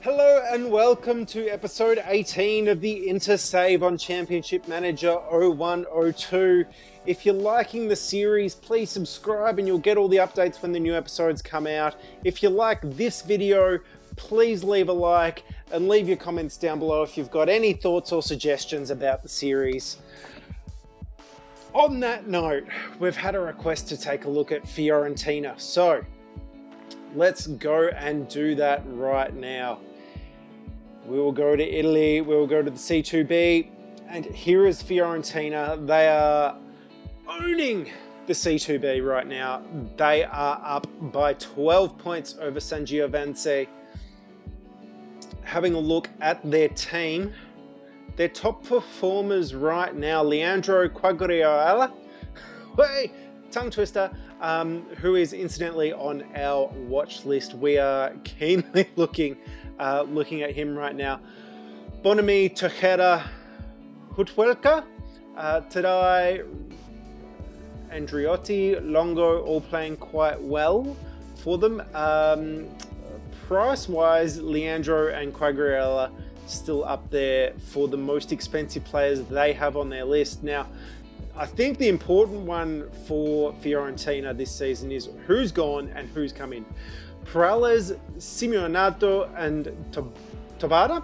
Hello and welcome to episode 18 of the Intersave on Championship Manager 0102. If you're liking the series, please subscribe and you'll get all the updates when the new episodes come out. If you like this video, please leave a like and leave your comments down below if you've got any thoughts or suggestions about the series. On that note, we've had a request to take a look at Fiorentina, so let's go and do that right now. We will go to Italy, we will go to the C2B, and here is Fiorentina. They are owning the C2B right now. They are up by 12 points over Sangiovese. Having a look at their team, their top performers right now, Leandro Quagliarella, tongue twister, who is incidentally on our watch list. We are keenly looking at him right now. Bonami, Tejera, Hutwelka, Tadai, Andriotti, Longo, all playing quite well for them. Price-wise, Leandro and Quagliarella still up there for the most expensive players they have on their list. Now, I think the important one for Fiorentina this season is who's gone and who's come in. Perales, Simeonato and Tabata,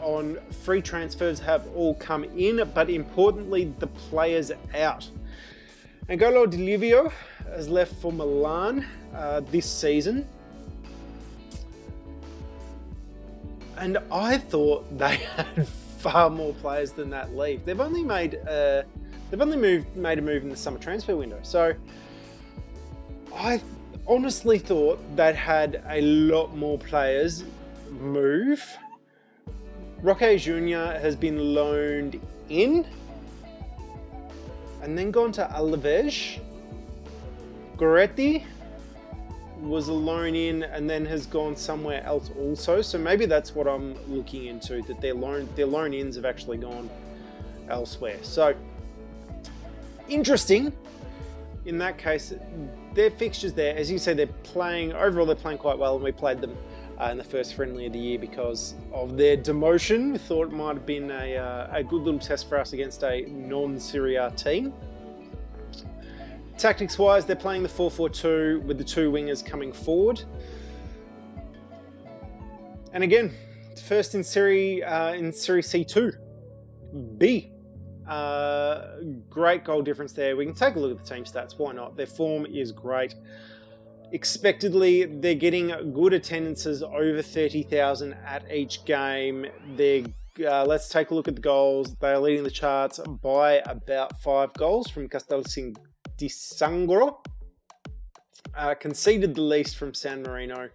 on free transfers have all come in, but importantly, the players out. Angolo Di Livio has left for Milan this season. And I thought they had far more players than that leave. They've only made a move in the summer transfer window. So I honestly thought they'd had a lot more players move. Roque Jr. has been loaned in and then gone to Alaves. Goretti was a loan in and then has gone somewhere else also. So maybe that's what I'm looking into, that their loan ins have actually gone elsewhere. So interesting. In that case, their fixtures there, as you say, overall they're playing quite well, and we played them in the first friendly of the year because of their demotion. We thought it might have been a good little test for us against a non-Serie A team. Tactics-wise, they're playing the 4-4-2 with the two wingers coming forward. And again, first in Serie C2 B. Great goal difference there. We can take a look at the team stats. Why not? Their form is great. Expectedly, they're getting good attendances over 30,000 at each game. Let's take a look at the goals. They are leading the charts by about 5 goals from Castelciclano di Sangro. Conceded the least from San Marino,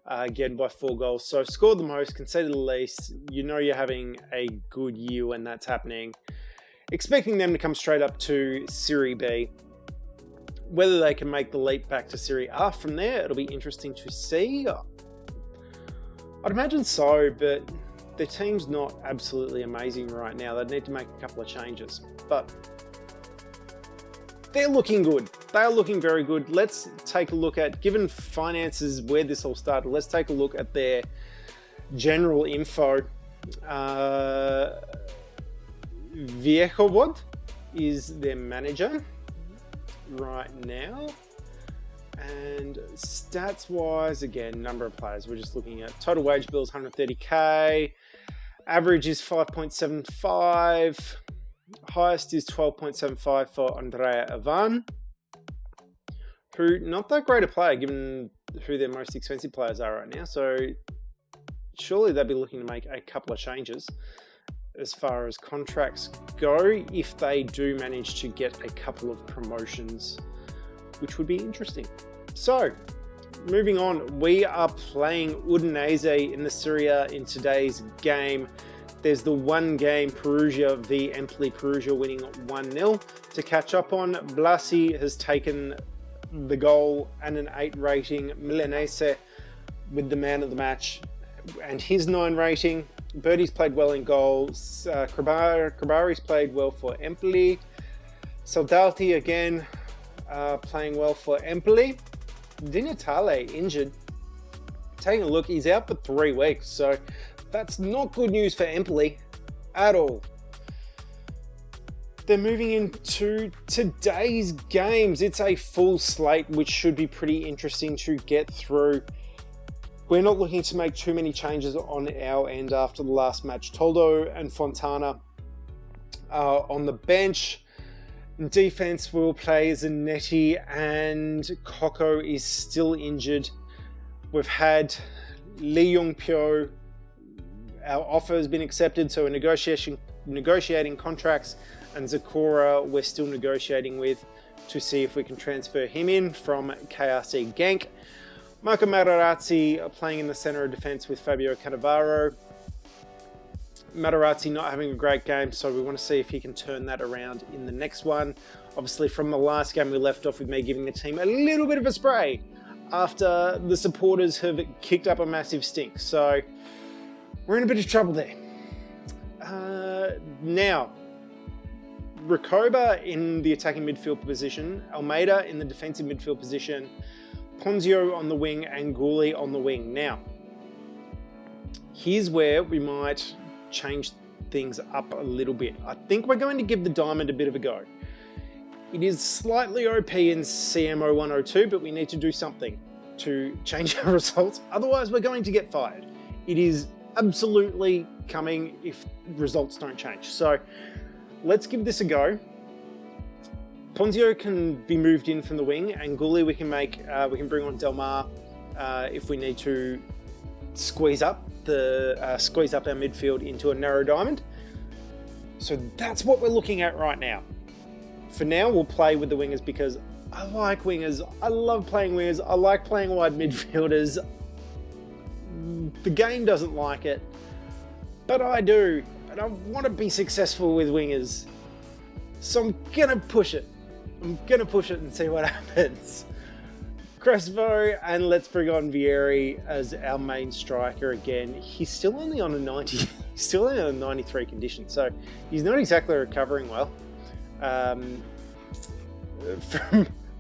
again by 4 goals. So scored the most, conceded the least. You know you're having a good year when that's happening. Expecting them to come straight up to Serie B. Whether they can make the leap back to Serie A from there, it'll be interesting to see. I'd imagine so, but their team's not absolutely amazing right now. They'd need to make a couple of changes. But they're looking good. They are looking very good. Let's take a look at, given finances where this all started, let's take a look at their general info. Viejovod is their manager right now. And stats wise, again, number of players, we're just looking at total wage bills 130k, average is 5.75, highest is 12.75 for Andrea Ivan, who not that great a player given who their most expensive players are right now. So surely they'll be looking to make a couple of changes as far as contracts go, if they do manage to get a couple of promotions, which would be interesting. So, moving on, we are playing Udinese in the Serie A in today's game. There's the one game, Perugia v Empoli. Perugia winning 1-0. To catch up on, Blasi has taken the goal and an 8 rating. Milanese with the man of the match and his 9 rating. Birdie's played well in goals. Krabari's played well for Empoli. Soldati again playing well for Empoli. Di Natale injured. taking a look, he's out for 3 weeks, so that's not good news for Empoli at all. They're moving into today's games. It's a full slate, which should be pretty interesting to get through. We're not looking to make too many changes on our end after the last match. Toldo and Fontana are on the bench. In defense, we'll play Zanetti, and Coco is still injured. We've had Lee Yong-pyo. Our offer has been accepted, so we're negotiating contracts. And Zakura, we're still negotiating with to see if we can transfer him in from KRC Genk. Marco Materazzi playing in the centre of defence with Fabio Cannavaro. Materazzi not having a great game, so we want to see if he can turn that around in the next one. Obviously, from the last game, we left off with me giving the team a little bit of a spray after the supporters have kicked up a massive stink. So we're in a bit of trouble there. Now, Recoba in the attacking midfield position, Almeida in the defensive midfield position, Ponzio on the wing, and Gouli on the wing. Now, here's where we might change things up a little bit. I think we're going to give the diamond a bit of a go. It is slightly OP in CMO 102, but we need to do something to change our results. Otherwise, we're going to get fired. It is absolutely coming if results don't change. So let's give this a go. Ponzio can be moved in from the wing, and Gouli we can bring on Delmar if we need to squeeze up our midfield into a narrow diamond. So that's what we're looking at right now. For now, we'll play with the wingers because I like wingers. I love playing wingers. I like playing wide midfielders. The game doesn't like it, but I do, and I want to be successful with wingers. So I'm gonna push it. I'm gonna push it and see what happens. Crespo, and let's bring on Vieri as our main striker again. He's still only on a 90. He's still only on a 93 condition, so he's not exactly recovering well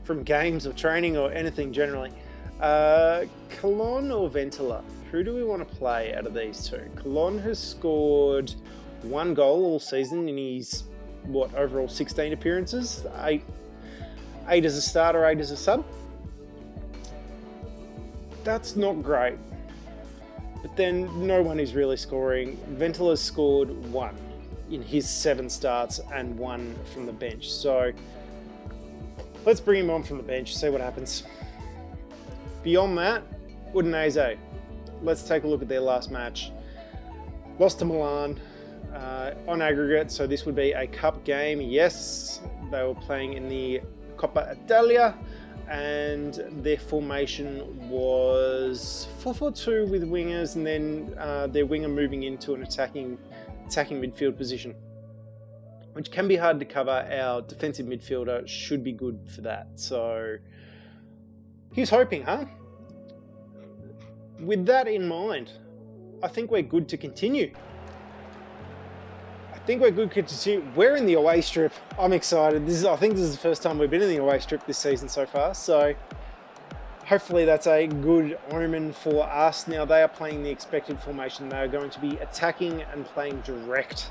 from games or training or anything generally. Cologne or Ventola? Who do we want to play out of these two? Cologne has scored 1 goal all season in his, overall 16 appearances? 8 as a starter, 8 as a sub. That's not great. But then no one is really scoring. Ventola's scored 1 in his 7 starts and 1 from the bench. So let's bring him on from the bench, see what happens. Beyond that, Udinese. Let's take a look at their last match. Lost to Milan on aggregate, so this would be a cup game. Yes, they were playing in the Coppa Italia, and their formation was 4-4-2 with wingers, and then their winger moving into an attacking midfield position, which can be hard to cover. Our defensive midfielder should be good for that. So he's hoping, huh? With that in mind, I think we're good to continue. We're in the away strip. I'm excited. I think this is the first time we've been in the away strip this season so far. So hopefully that's a good omen for us. Now they are playing the expected formation. They are going to be attacking and playing direct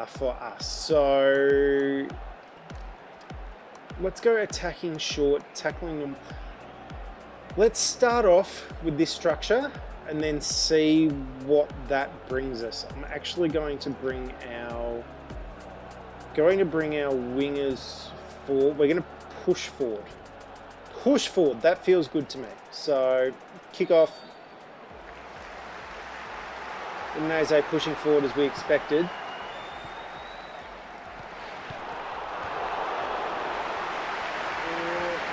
for us. So let's go attacking short, tackling them. Let's start off with this structure and then see what that brings us. I'm actually going to bring our wingers forward. We're going to push forward. Push forward. That feels good to me. So kick off. Udinese pushing forward as we expected.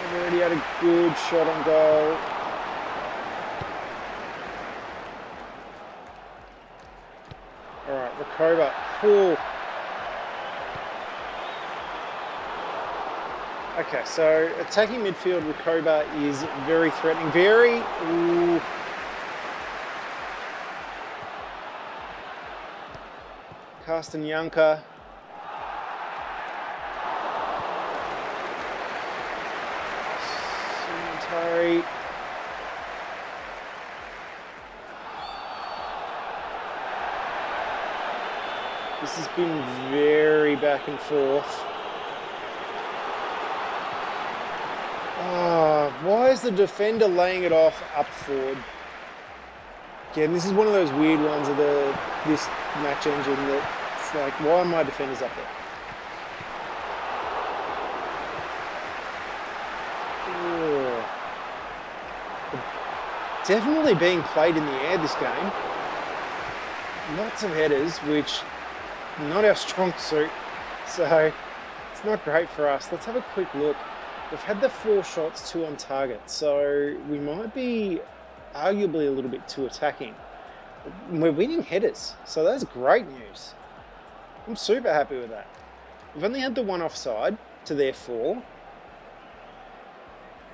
We've already had a good shot on goal. All right, Recoba. Ooh. Okay, so attacking midfield, Recoba is very threatening. Ooh. Castanyanka. Simentari. This has been very back and forth. Oh, why is the defender laying it off up forward? Again, this is one of those weird ones of this match engine that it's like, why are my defenders up there? Oh. Definitely being played in the air this game. Lots of headers, which not our strong suit, so it's not great for us. Let's have a quick look. We've had the 4 shots, 2 on target, so we might be arguably a little bit too attacking. We're winning headers, so that's great news. I'm super happy with that. We've only had the 1 offside to their 4.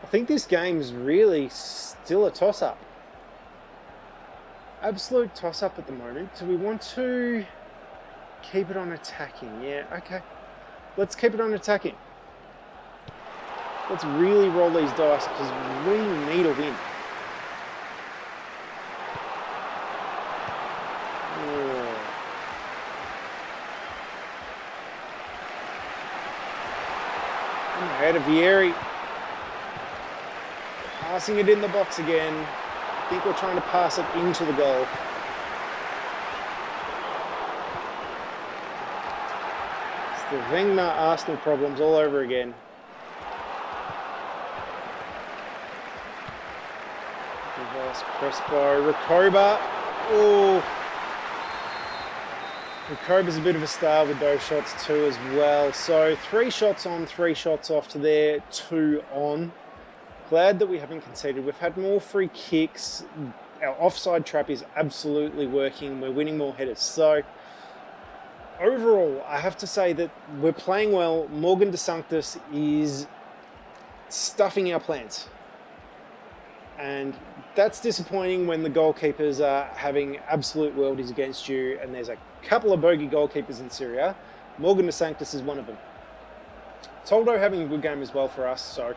I think this game's really still a toss-up. Absolute toss-up at the moment. Do we want to keep it on attacking? Yeah, okay. Let's keep it on attacking. Let's really roll these dice because we need a win. Oh. I'm ahead of Vieri. Passing it in the box again. I think we're trying to pass it into the goal. It's the Wenger Arsenal problems all over again. Reverse Crespo, Recoba. Oh, Recoba's a bit of a star with those shots too as well. So 3 shots on, 3 shots off to there, 2 on. Glad that we haven't conceded. We've had more free kicks. Our offside trap is absolutely working. We're winning more headers. So overall, I have to say that we're playing well. Morgan De Sanctis is stuffing our plans. And that's disappointing when the goalkeepers are having absolute worldies against you, and there's a couple of bogey goalkeepers in Serie A. Morgan De Sanctis is one of them. Toldo having a good game as well for us, so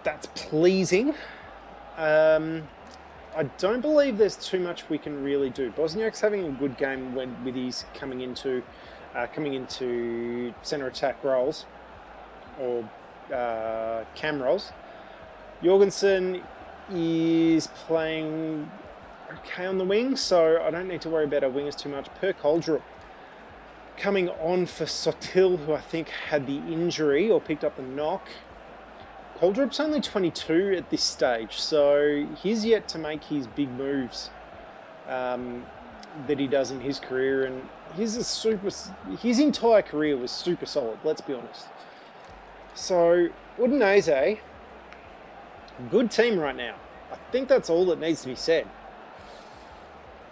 that's pleasing. I don't believe there's too much we can really do. Bosniak's having a good game with his coming into centre attack roles or cam roles. Jorgensen is playing okay on the wing, so I don't need to worry about our wingers too much. Per Coldrup coming on for Sotil, who I think had the injury or picked up the knock. Coldrup's only 22 at this stage, so he's yet to make his big moves that he does in his career, and his entire career was super solid, let's be honest. So Udinese, good team right now. I think that's all that needs to be said.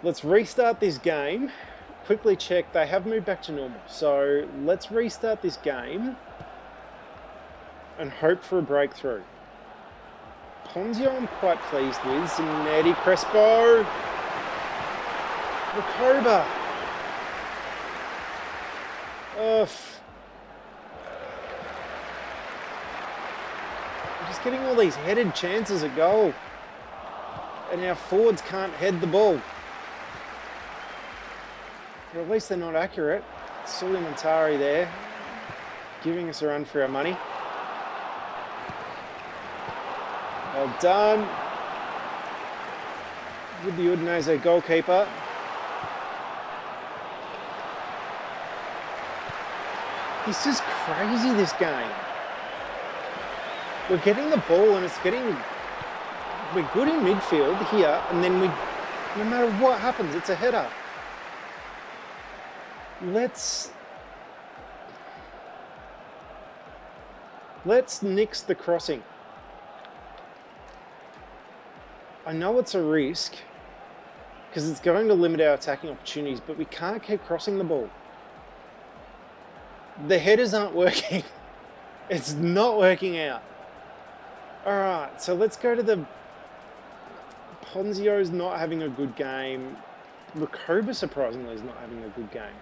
Let's restart this game. Quickly check, they have moved back to normal, so let's restart this game and hope for a breakthrough. Ponzio I'm quite pleased with. Zanetti, Crespo, Recoba. I'm just getting all these headed chances at goal, and our forwards can't head the ball. Or at least they're not accurate. Sulimentari there, giving us a run for our money. Well done with the Udinese goalkeeper. This is crazy, this game. We're getting the ball and we're good in midfield here, and then no matter what happens, it's a header. Let's nix the crossing. I know it's a risk because it's going to limit our attacking opportunities, but we can't keep crossing the ball. The headers aren't working. It's not working out. Alright, so let's go to the... Ponzio's not having a good game. Recoba, surprisingly, is not having a good game.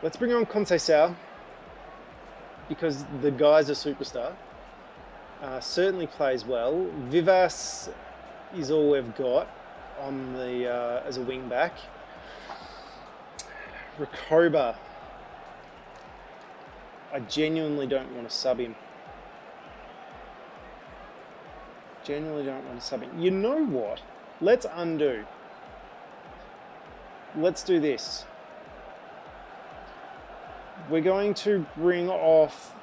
Let's bring on Conceição, because the guy's a superstar. Certainly plays well. Vivas is all we've got on the as a wing back. Recoba. I genuinely don't want to sub him. Genuinely don't want to sub him. You know what? Let's undo. Let's do this. We're going to bring off...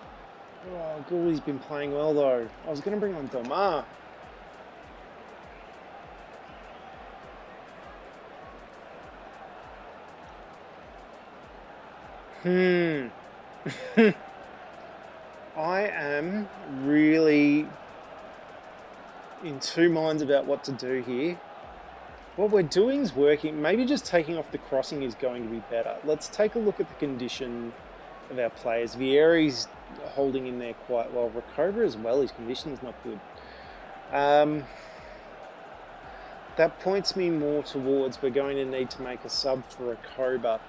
Oh, Gooley's been playing well though. I was going to bring on Delmar. I am really in two minds about what to do here. What we're doing is working. Maybe just taking off the crossing is going to be better. Let's take a look at the condition of our players. Vieri's holding in there quite well. Recoba as well, his condition is not good. That points me more towards we're going to need to make a sub for Recoba.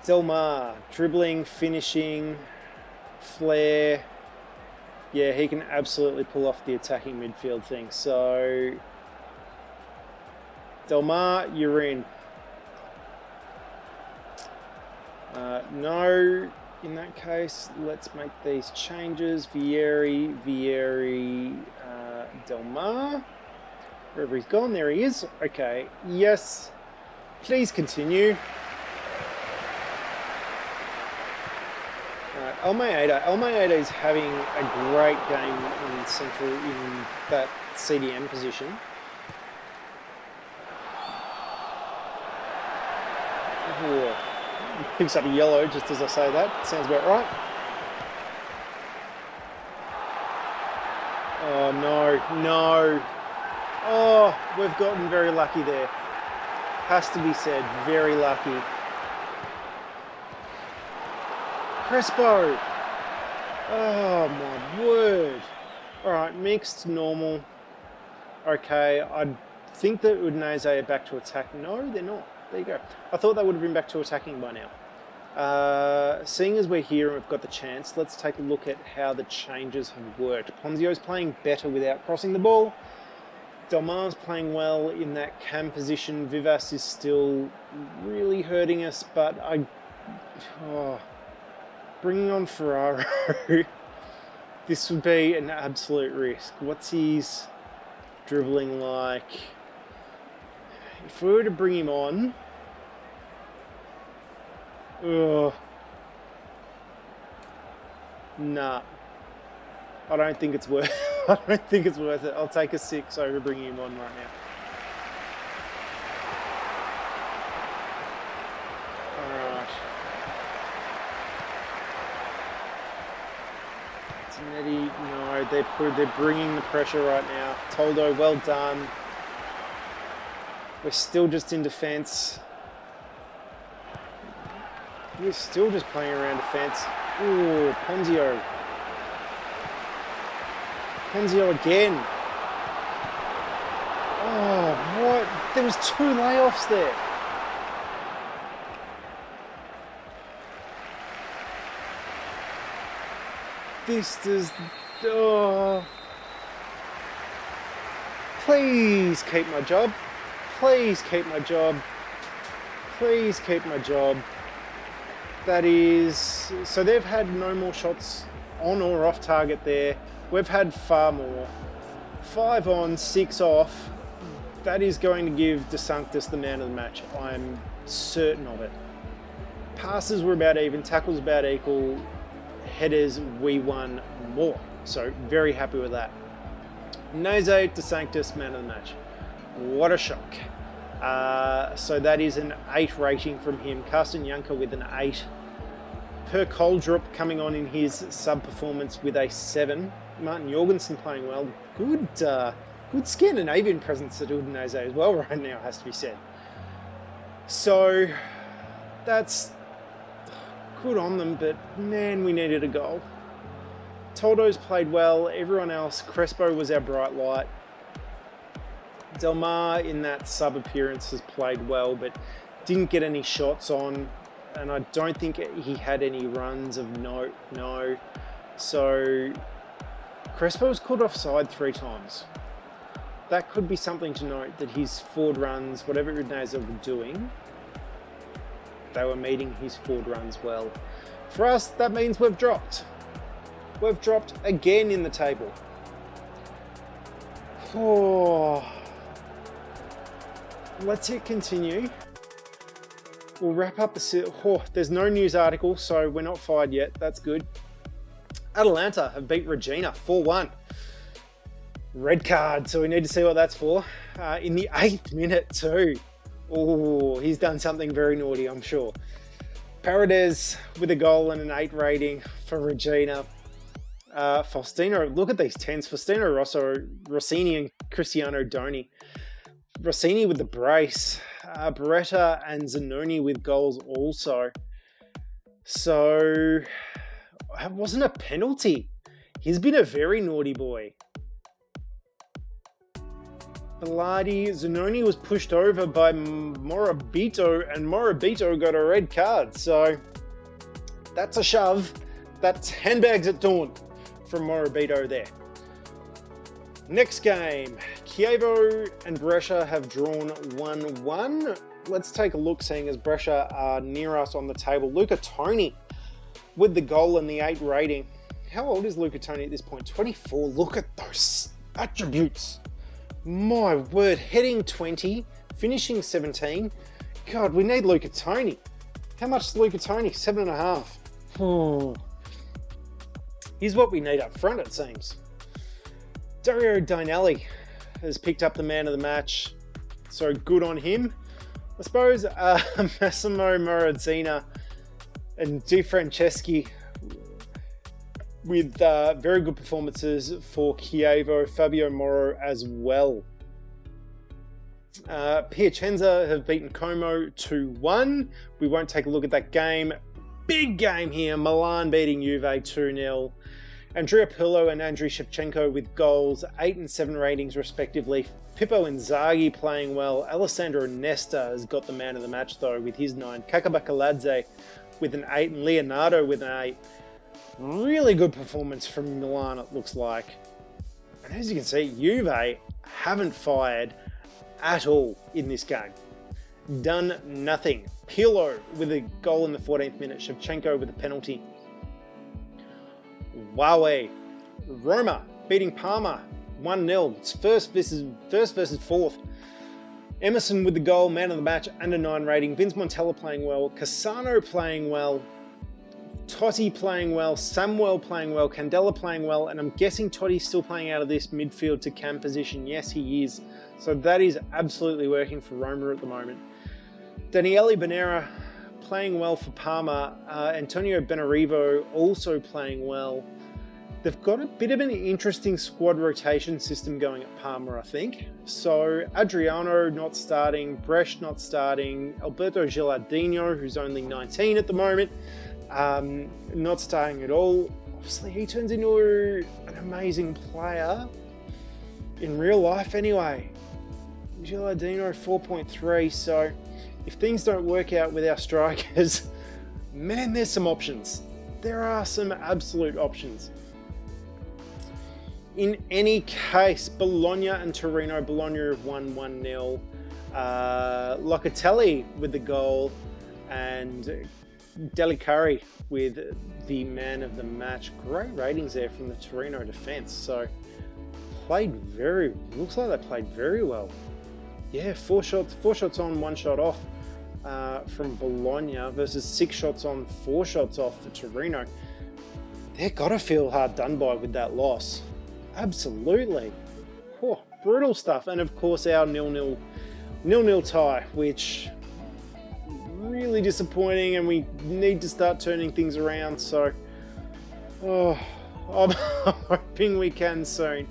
Delmar, dribbling, finishing, flair. Yeah, he can absolutely pull off the attacking midfield thing. So, Delmar, you're in. No, in that case, let's make these changes. Vieri, Delmar. Wherever he's gone, there he is. Okay, yes. Please continue. Almeida is having a great game in central in that CDM position. Ooh. Picks up a yellow just as I say that. Sounds about right. Oh no, no. Oh, we've gotten very lucky there. Has to be said, very lucky. Crespo! Oh my word. Alright, mixed, normal. Okay, I think that Udinese are back to attack. No, they're not. There you go. I thought they would have been back to attacking by now. Seeing as we're here and we've got the chance, let's take a look at how the changes have worked. Ponzio's playing better without crossing the ball. Delmar's playing well in that cam position. Vivas is still really hurting us, but bringing on Ferraro, this would be an absolute risk. What's his dribbling like? If we were to bring him on, nah, I don't think it's worth. I don't think it's worth it. I'll take a 6 over bringing him on right now. No, they're bringing the pressure right now. Toldo, well done. We're still just in defence. We're still just playing around defence. Ooh, Ponzio. Ponzio again. Oh, what? There was 2 layoffs there. This does... Oh. Please keep my job. Please keep my job. Please keep my job. That is... So they've had no more shots on or off target there. We've had far more. 5 on, 6 off. That is going to give De Sanctis the man of the match. I'm certain of it. Passes were about even. Tackles about equal. Headers, we won more. So, very happy with that. Neze, De Sanctis, man of the match. What a shock. So that is an 8 rating from him. Carsten Janker with an 8. Per Koldrup coming on in his sub-performance with a 7. Martin Jorgensen playing well. Good Scandinavian presence at Udinese as well right now, has to be said. So, that's good on them, but man, we needed a goal. Toldo's played well. Everyone else, Crespo was our bright light. Delmar in that sub appearance has played well, but didn't get any shots on, and I don't think he had any runs of note. No. So Crespo was called offside 3 times. That could be something to note, that his forward runs, whatever Udinese were doing, they were meeting his forward runs well. For us, that means we've dropped. We've dropped again in the table. Oh, let's hit continue. We'll wrap up the... Oh, there's no news article, so we're not fired yet. That's good. Atalanta have beat Regina 4-1. Red card, so we need to see what that's for. In the 8th minute too. Oh, he's done something very naughty, I'm sure. Paredes with a goal and an 8 rating for Regina. Faustino, look at these 10s. Faustino Rossini and Cristiano Doni. Rossini with the brace. Beretta and Zanoni with goals also. So, it wasn't a penalty. He's been a very naughty boy. Bellardi, Zanoni was pushed over by Morabito, and Morabito got a red card. So, that's a shove. That's handbags at dawn from Morabito there. Next game, Chievo and Brescia have drawn 1-1. Let's take a look, seeing as Brescia are near us on the table. Luca Toni with the goal and the 8 rating. How old is Luca Toni at this point? 24. Look at those attributes. My word, heading 20, finishing 17. God, we need Luca Toni. How much is Luca Toni? 7.5. Oh. Here's what we need up front, it seems. Dario Dinelli has picked up the man of the match, so good on him. I suppose Massimo Marazzina and Di Franceschi with very good performances for Chievo, Fabio Moro as well. Piacenza have beaten Como 2-1. We won't take a look at that game. Big game here. Milan beating Juve 2-0. Andrea Pirlo and Andriy Shevchenko with goals, 8 and 7 ratings respectively. Pippo Inzaghi playing well. Alessandro Nesta has got the man of the match though with his 9. Kakabakaladze with an 8 and Leonardo with an 8. Really good performance from Milan, it looks like. And as you can see, Juve haven't fired at all in this game. Done nothing. Pirlo with a goal in the 14th minute. Shevchenko with a penalty. Huawei. Roma beating Parma 1-0. It's first versus fourth. Emerson with the goal, man of the match, and a 9 rating. Vince Montella playing well. Cassano playing well. Totti playing well, Samuel playing well, Candela playing well, and I'm guessing Totti's still playing out of this midfield to cam position. Yes, he is. So that is absolutely working for Roma at the moment. Daniele Bonera playing well for Parma. Antonio Benarivo also playing well. They've got a bit of an interesting squad rotation system going at Parma, I think. So Adriano not starting, Bresch not starting, Alberto Gilardino, who's only 19 at the moment, not starting at all. Obviously, he turns into an amazing player in real life anyway. Gilardino 4.3, so if things don't work out with our strikers, man, there's some options. There are some absolute options. In any case, Bologna and Torino. Bologna have won 1-0. Locatelli with the goal and Delicari with the man of the match. Great ratings there from the Torino defence. So looks like they played very well. Yeah, 4 shots on, 1 shot off from Bologna versus 6 shots on, 4 shots off for Torino. They've got to feel hard done by with that loss. Absolutely. Oh, brutal stuff. And of course our 0-0 tie, which really disappointing, and we need to start turning things around. So I'm hoping we can soon.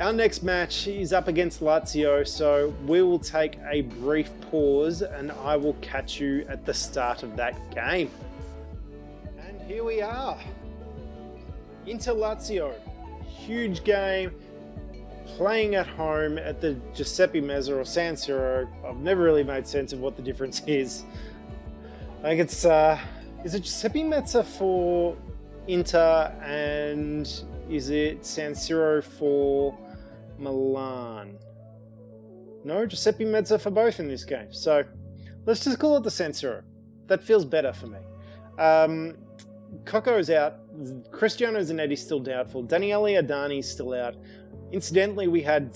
Our next match is up against Lazio, so we will take a brief pause and I will catch you at the start of that game. And here we are. Inter Lazio. Huge game. Playing at home at the Giuseppe Meazza or San Siro. I've never really made sense of what the difference is. I think it's, is it Giuseppe Meazza for Inter and is it San Siro for Milan? No, Giuseppe Meazza for both in this game. So let's just call it the San Siro. that feels better for me. Coco's out. Cristiano Zanetti's still doubtful. Daniele Adani's still out. Incidentally, we've had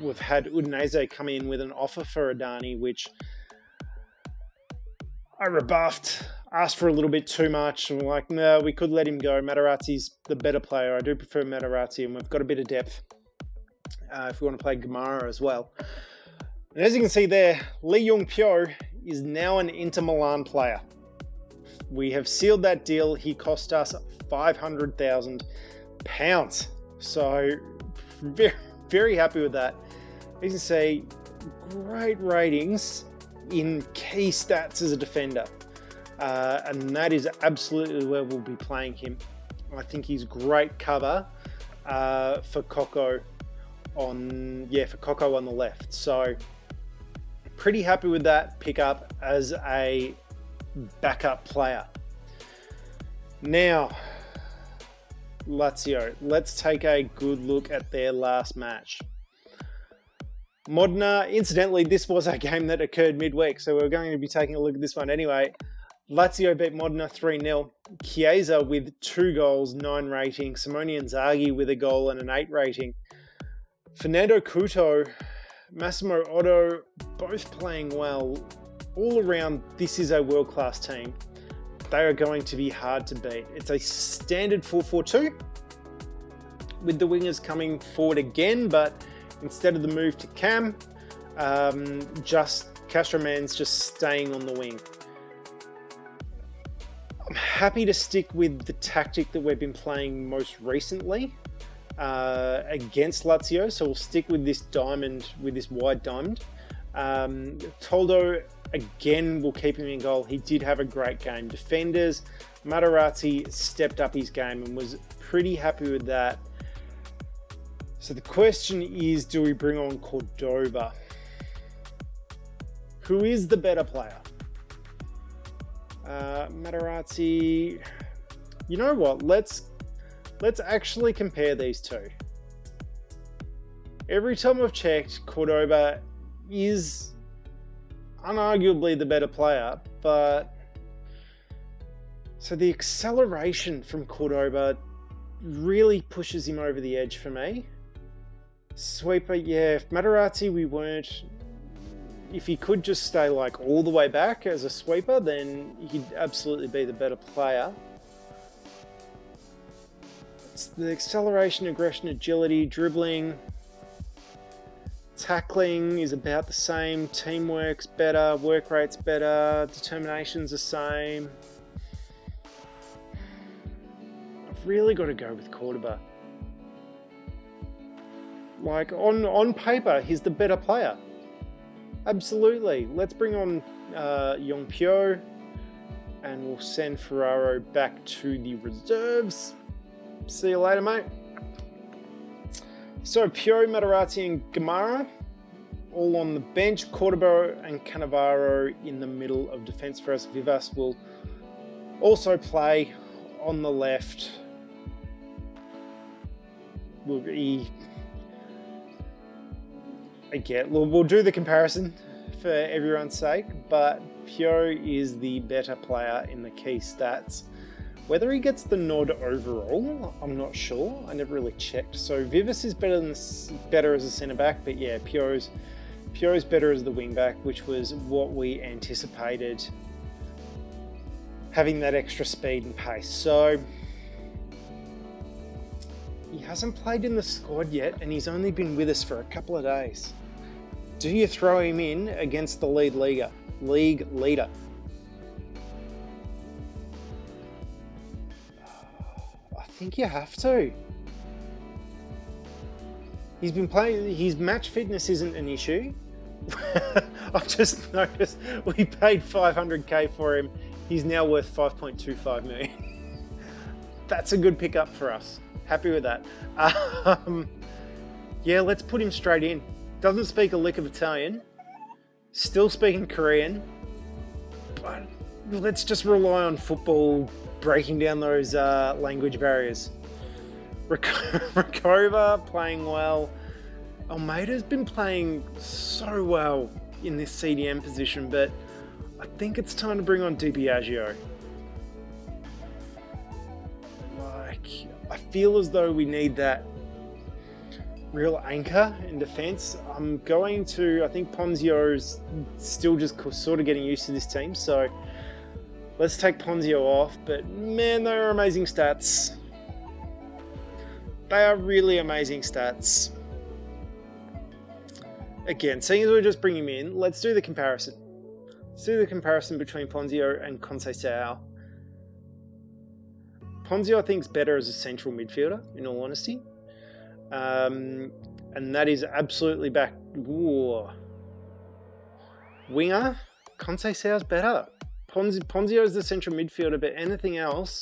Udinese come in with an offer for Adani, which I rebuffed. Asked for a little bit too much. I'm like, no, we could let him go. Materazzi's the better player. I do prefer Materazzi, and we've got a bit of depth if we want to play Gamara as well. And as you can see there, Lee Jung-pyo is now an Inter Milan player. We have sealed that deal. He cost us £500,000. So very, very happy with that. As you can see, great ratings in key stats as a defender. And that is absolutely where we'll be playing him. I think he's great cover for Coco on the left. So pretty happy with that pickup as a backup player. Now, Lazio, let's take a good look at their last match. Modena, incidentally, this was a game that occurred midweek, so we're going to be taking a look at this one anyway. Lazio beat Modena 3-0. Chiesa with 2 goals, 9 rating. Simone Inzaghi with a goal and an 8 rating. Fernando Couto, Massimo Otto, both playing well. All around, this is a world-class team. They are going to be hard to beat. It's a standard 4-4-2 with the wingers coming forward again, but instead of the move to Cam, Castroman's just staying on the wing. I'm happy to stick with the tactic that we've been playing most recently against Lazio, so we'll stick with this diamond, with this wide diamond. Toldo, again, will keep him in goal. He did have a great game. Defenders, Materazzi stepped up his game and was pretty happy with that. So the question is, do we bring on Cordoba? Who is the better player? Materazzi. You know what? Let's actually compare these two. Every time I've checked, Cordoba is unarguably the better player, but so the acceleration from Cordoba really pushes him over the edge for me. Sweeper, yeah, if Materazzi if he could just stay like all the way back as a sweeper, then he'd absolutely be the better player. It's the acceleration, aggression, agility, dribbling, tackling is about the same, teamwork's better, work rate's better, determination's the same. I've really got to go with Cordoba. Like, on paper, he's the better player. Absolutely. Let's bring on Jung-pyo, and we'll send Ferraro back to the reserves. See you later, mate. So, Pio, Materazzi, and Gamara all on the bench. Cordoba and Cannavaro in the middle of defence for us. Vivas will also play on the left. We'll do the comparison for everyone's sake, but Pio is the better player in the key stats. Whether he gets the nod overall, I'm not sure. I never really checked. So Vivas is better as a centre back, but yeah, Pio's better as the wing back, which was what we anticipated, having that extra speed and pace. So he hasn't played in the squad yet, and he's only been with us for a couple of days. Do you throw him in against the league leader? I think you have to. He's been playing, his match fitness isn't an issue. I've just noticed we paid 500k for him. He's now worth 5.25 million. That's a good pickup for us. Happy with that. Yeah, let's put him straight in. Doesn't speak a lick of Italian. Still speaking Korean. But let's just rely on football breaking down those language barriers. Rakova playing well. Almeida's been playing so well in this CDM position, but I think it's time to bring on DiBiagio. Like, I feel as though we need that real anchor in defence. I think Ponzio's still just sort of getting used to this team, so let's take Ponzio off. But man, they are amazing stats. They are really amazing stats. Again, seeing as we're just bringing him in, let's do the comparison. Let's do the comparison between Ponzio and Conceição. Ponzio, I think, is better as a central midfielder, in all honesty. And that is absolutely back. Whoa. Winger, Conceição's better. Ponzio is the central midfielder, but anything else,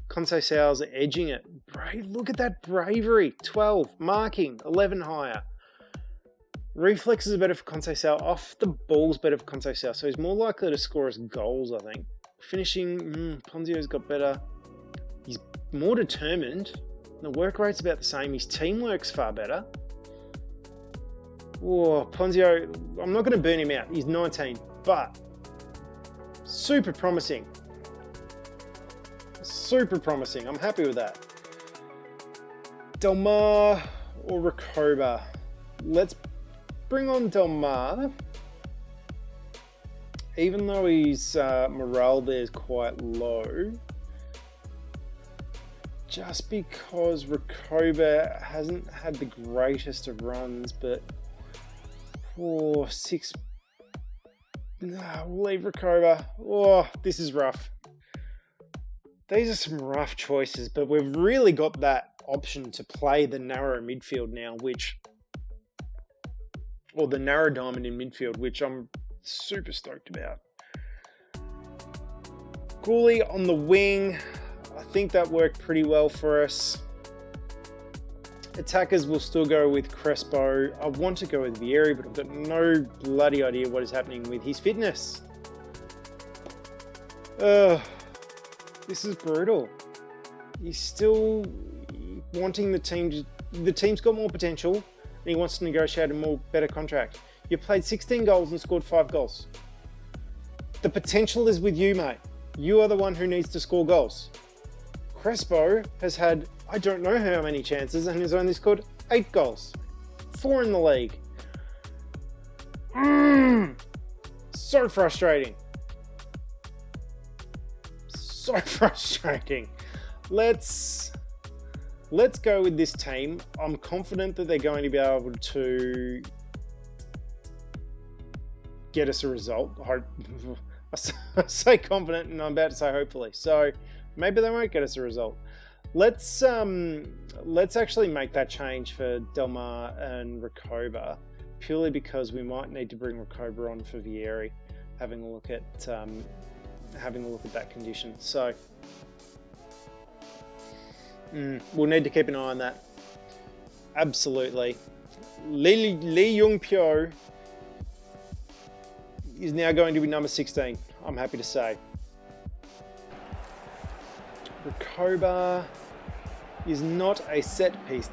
Conceição's edging it. Look at that bravery. 12. Marking, 11 higher. Reflexes are better for Conceição. Off the ball's better for Conceição, so he's more likely to score us goals, I think. Finishing, Ponzio's got better. He's more determined. The work rate's about the same. His teamwork's far better. Whoa, Ponzio, I'm not going to burn him out. He's 19, but super promising. Super promising. I'm happy with that. Delmar or Recoba? Let's bring on Delmar. Even though his morale there is quite low, just because Recoba hasn't had the greatest of runs, but 4-6. No, we'll leave Recoba. Oh, this is rough. These are some rough choices, but we've really got that option to play the narrow midfield now, or the narrow diamond in midfield, which I'm super stoked about. Gooley on the wing. I think that worked pretty well for us. Attackers will still go with Crespo. I want to go with Vieri, but I've got no bloody idea what is happening with his fitness. This is brutal. He's still wanting the team to... The team's got more potential, and he wants to negotiate a better contract. You played 16 goals and scored 5 goals. The potential is with you, mate. You are the one who needs to score goals. Crespo has had, I don't know how many chances, and has only scored 8 goals. 4 in the league. So frustrating. So frustrating. Let's go with this team. I'm confident that they're going to be able to get us a result. I say confident, and I'm about to say hopefully. So maybe they won't get us a result. Let's actually make that change for Delmar and Recoba, purely because we might need to bring Recoba on for Vieri, having a look at that condition. So we'll need to keep an eye on that. Absolutely. Lee Jung Pyo is now going to be number 16, I'm happy to say. Recoba is not a set piece.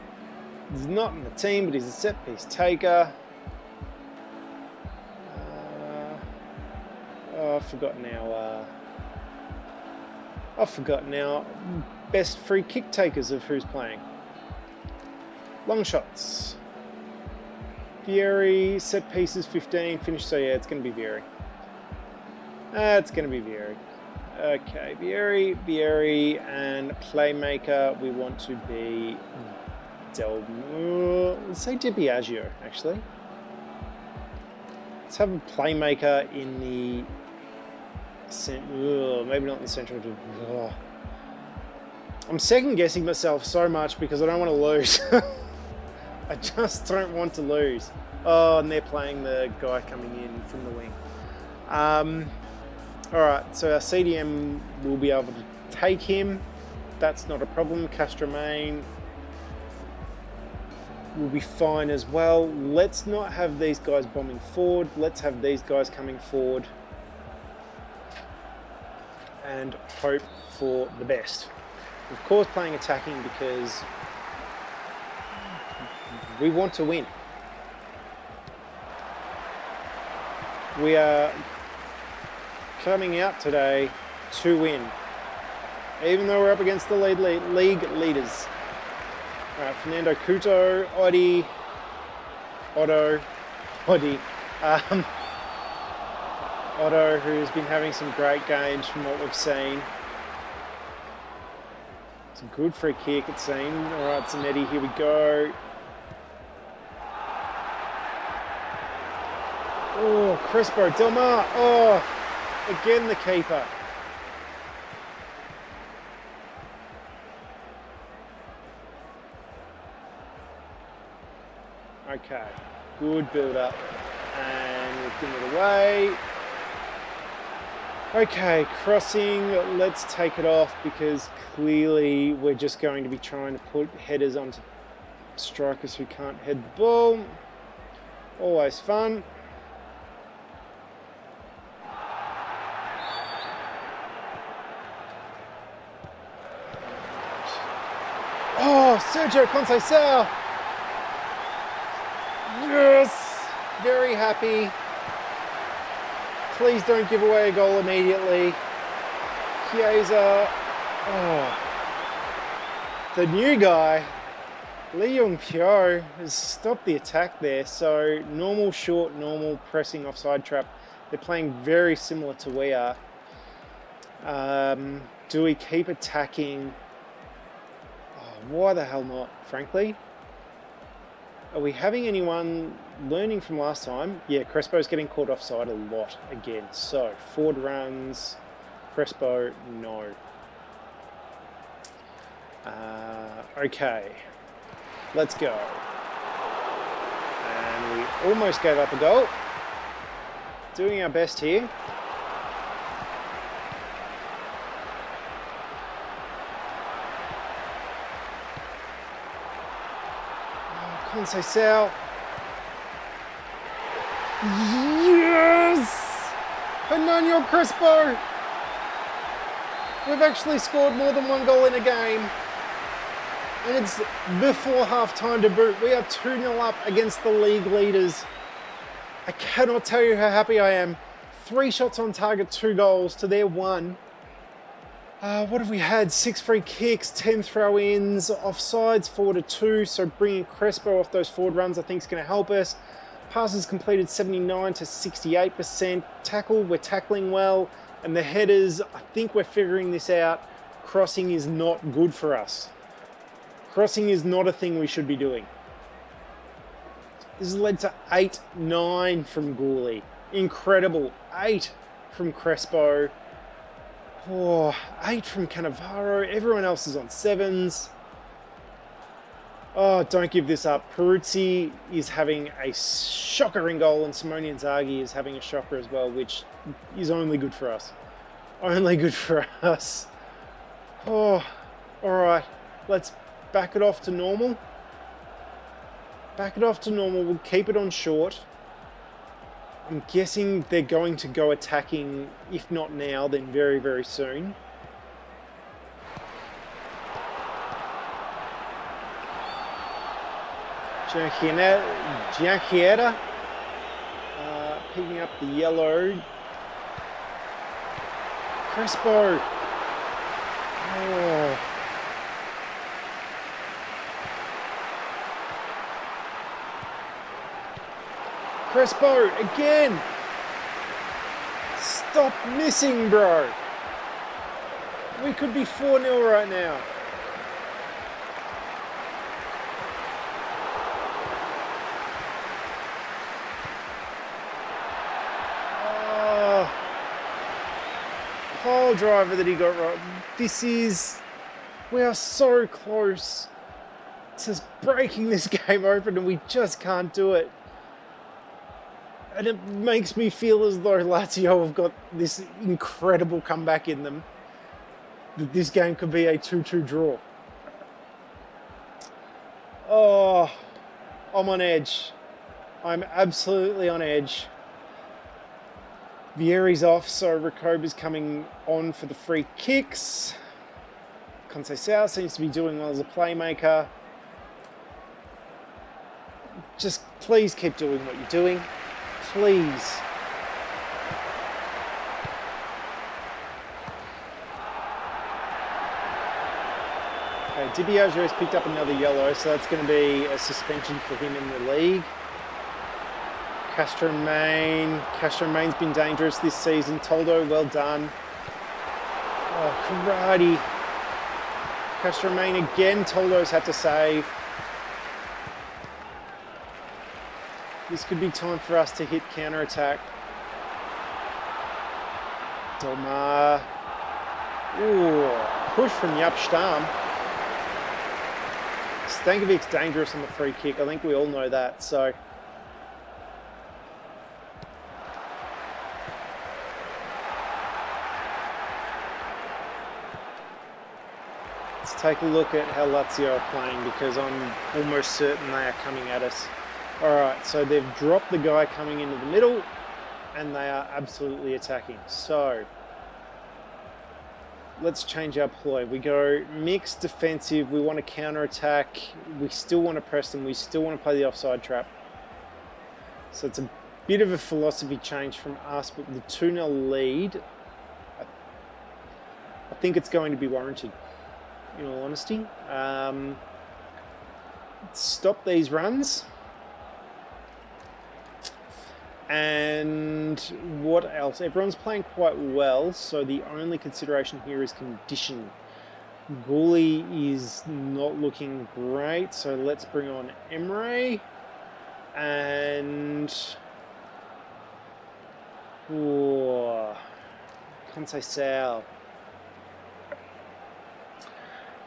He's not in the team, but he's a set piece taker. I've forgotten now. Best free kick takers of who's playing. Long shots. Vieri, set pieces 15, finish, so yeah, it's going to be Vieri. It's going to be Vieri. Okay, Vieri, and playmaker, we want to be let's say DiBiagio, actually. Let's have a playmaker in the... maybe not in the central. I'm second guessing myself so much because I don't want to lose. I just don't want to lose. Oh, and they're playing the guy coming in from the wing. Alright, so our CDM will be able to take him. That's not a problem. Castramain will be fine as well. Let's not have these guys bombing forward. Let's have these guys coming forward and hope for the best. Of course, playing attacking because we want to win. coming out today to win. Even though we're up against the league leaders. Alright, Fernando Couto, Otto, who's been having some great games from what we've seen. It's a good free kick, it seemed. Alright, Zanetti, here we go. Oh, Crespo, Del Mar. Oh, again the keeper. Okay, good build up. And we'll pin it away. Okay, crossing, let's take it off because clearly we're just going to be trying to put headers onto strikers who can't head the ball. Always fun. Oh, Sergio Conceição. Yes, very happy. Please don't give away a goal immediately. Chiesa. Oh. The new guy, Lee Young-pyo, has stopped the attack there. So normal short, normal pressing offside trap. They're playing very similar to we are. Do we keep attacking? Oh, why the hell not, frankly? Are we having anyone learning from last time? Yeah, Crespo's getting caught offside a lot again. So, forward runs, Crespo, no. Okay, let's go. And we almost gave up a goal. Doing our best here. Conceição. Yes! Fernando Crespo! We've actually scored more than one goal in a game. And it's before half-time to boot. We are 2-0 up against the league leaders. I cannot tell you how happy I am. 3 shots on target, 2 goals to their 1. What have we had? 6 free kicks, 10 throw-ins, offsides 4-2. So bringing Crespo off those forward runs I think is going to help us. Passes completed 79 to 68%. Tackle, we're tackling well. And the headers, I think we're figuring this out. Crossing is not good for us. Crossing is not a thing we should be doing. This has led to 8-9 from Gourley. Incredible. 8 from Crespo. Oh, 8 from Cannavaro. Everyone else is on 7s. Oh, don't give this up. Peruzzi is having a shocker in goal, and Simone Inzaghi is having a shocker as well, which is only good for us. Only good for us. Oh, all right. Let's back it off to normal. Back it off to normal. We'll keep it on short. I'm guessing they're going to go attacking, if not now, then very, very soon. Gianchiera picking up the yellow. Crespo. Oh. Crespo again. Stop missing, bro. We could be 4-0 right now. Pile driver that he got right. We are so close to breaking this game open and we just can't do it. And it makes me feel as though Lazio have got this incredible comeback in them. That this game could be a 2-2 draw. Oh, I'm on edge. I'm absolutely on edge. Vieri's off, so Recoba's coming on for the free kicks. Conceição seems to be doing well as a playmaker. Just please keep doing what you're doing. Please. Di Biagio has picked up another yellow, so that's going to be a suspension for him in the league. Castromain's been dangerous this season. Toldo, well done. Oh, karate. Castromain again. Toldo's had to save. This could be time for us to hit counter-attack. Delmar. Ooh, push from Jaap Stam. Stankovic's dangerous on the free kick. I think we all know that, so... Let's take a look at how Lazio are playing, because I'm almost certain they are coming at us. Alright, so they've dropped the guy coming into the middle, and they are absolutely attacking. So, let's change our ploy. We go mixed defensive, we want to counter-attack, we still want to press them, we still want to play the offside trap. So it's a bit of a philosophy change from us, but with the 2-0 lead, I think it's going to be warranted, in all honesty. Stop these runs. And what else? Everyone's playing quite well, so the only consideration here is condition. Gouli is not looking great, so let's bring on Emre. And...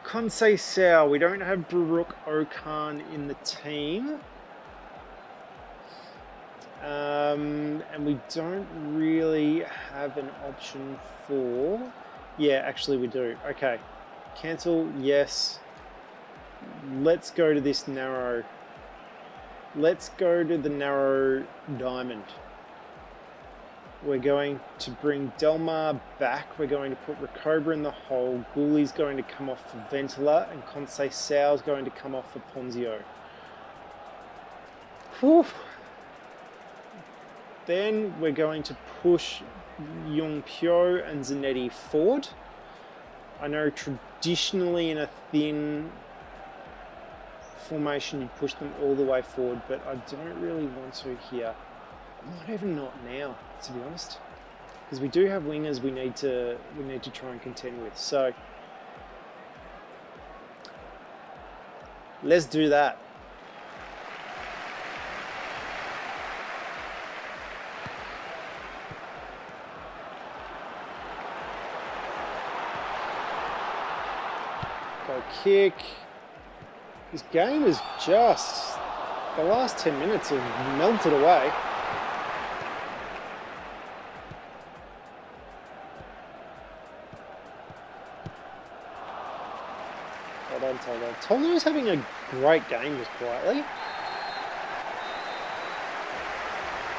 Conceição. We don't have Baruch Okan in the team. And we don't really have an option for... Yeah, actually we do. Okay. Cancel, yes. Let's go to this narrow. Let's go to the narrow diamond. We're going to bring Delmar back. We're going to put Recoba in the hole. Gouli's going to come off for Ventila, and Conceição is going to come off for Ponzio. Whew. Then we're going to push Young Pyo and Zanetti forward. I know traditionally in a thin formation you push them all the way forward, but I don't really want to here. Not even not now, to be honest, because we do have wingers we need to try and contend with. So let's do that. Go kick. This game is just, the last 10 minutes have melted away. Well done, Toldo. Toldo is having a great game just quietly.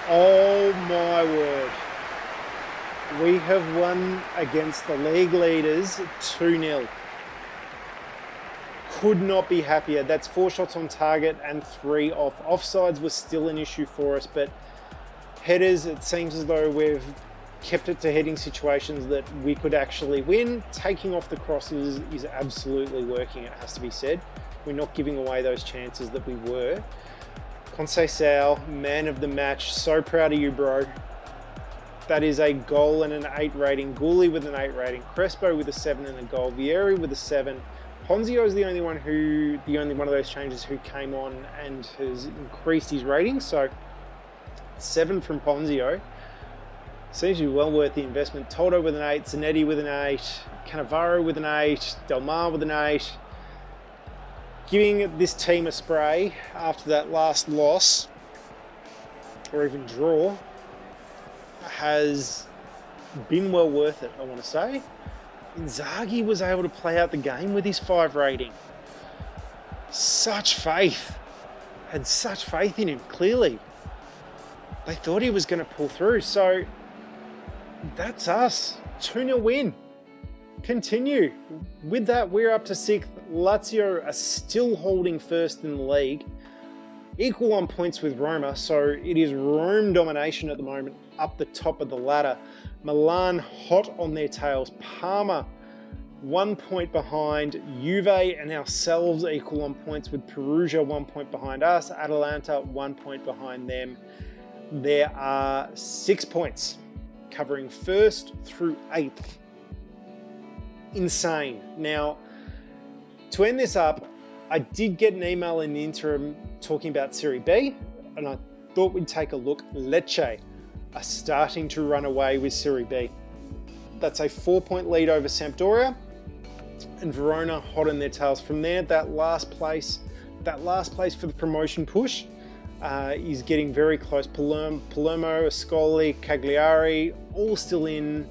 Oh my word. We have won against the league leaders 2-0. Could not be happier. That's 4 shots on target and 3 off. Offsides was still an issue for us, but headers, it seems as though we've kept it to heading situations that we could actually win. Taking off the crosses is absolutely working, it has to be said. We're not giving away those chances that we were. Conceição, man of the match. So proud of you, bro. That is a goal and an 8 rating. Gouli with an 8 rating. Crespo with a 7 and a goal. Vieri with a 7. Ponzio is the only one of those changes who came on and has increased his rating. So 7 from Ponzio. Seems to be well worth the investment. Toldo with an 8, Zanetti with an 8, Cannavaro with an 8, Delmar with an 8. Giving this team a spray after that last loss, or even draw, has been well worth it, I want to say. Inzaghi was able to play out the game with his 5 rating. Such faith. Had such faith in him, clearly. They thought he was going to pull through, so that's us. 2-0 win. Continue. With that, we're up to 6th. Lazio are still holding first in the league. Equal on points with Roma, so it is Rome domination at the moment up the top of the ladder. Milan hot on their tails. Parma 1 point behind Juve, and ourselves equal on points with Perugia 1 point behind us, Atalanta 1 point behind them. There are 6 points covering 1st through 8th. Insane. Now, to end this up, I did get an email in the interim talking about Serie B, and I thought we'd take a look. Lecce are starting to run away with Serie B. That's a 4-point lead over Sampdoria, and Verona hot on their tails from there. That last place for the promotion push is getting very close. Palermo, Ascoli, Cagliari, all still in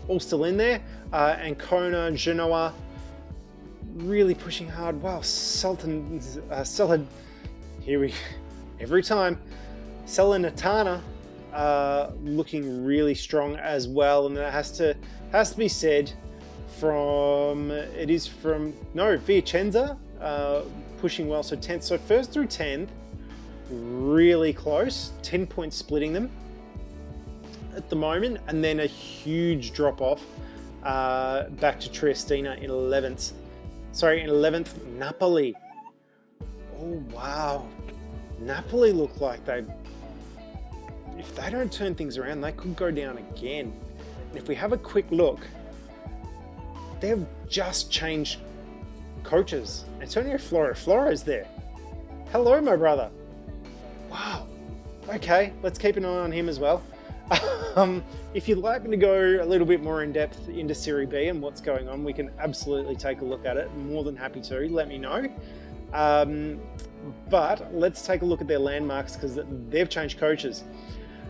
there. Ancona, Genoa, really pushing hard. Wow, Salernitana looking really strong as well, and that has to be said Vicenza pushing well. So 10th, so 1st through 10th, really close, 10 points splitting them at the moment, and then a huge drop off back to Triestina in 11th. In 11th, Napoli. Oh wow, Napoli look like if they don't turn things around, they could go down again. And if we have a quick look, they've just changed coaches. Antonio Flora's there. Hello, my brother. Wow. Okay, let's keep an eye on him as well. If you'd like me to go a little bit more in depth into Serie B and what's going on, we can absolutely take a look at it. I'm more than happy to. Let me know. But let's take a look at their landmarks, because they've changed coaches.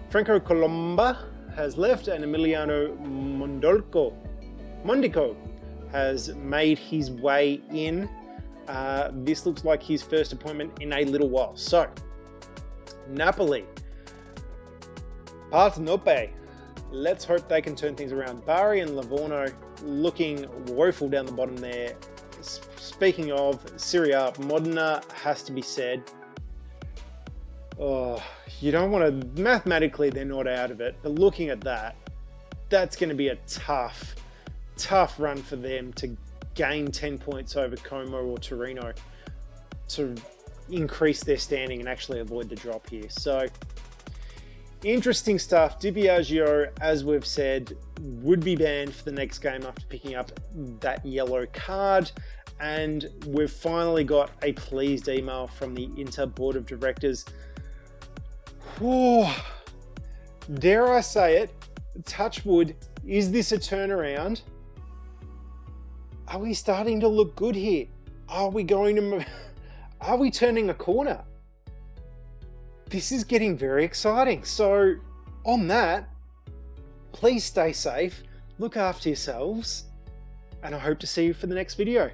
Franco Colomba has left, and Emiliano Mondico has made his way in. This looks like his first appointment in a little while. So, Napoli, Partenope. Let's hope they can turn things around. Bari and Livorno looking woeful down the bottom there. Speaking of Serie A, Modena has to be said. Oh, you don't want to, mathematically they're not out of it, but looking at that, that's going to be a tough run for them to gain 10 points over Como or Torino to increase their standing and actually avoid the drop here. So, interesting stuff. Di Biagio, as we've said, would be banned for the next game after picking up that yellow card. And we've finally got a pleased email from the Inter Board of Directors. Whew. Dare I say it, touch wood, is this a turnaround? Are we starting to look good here? Are we turning a corner? This is getting very exciting. So on that, please stay safe, look after yourselves, and I hope to see you for the next video.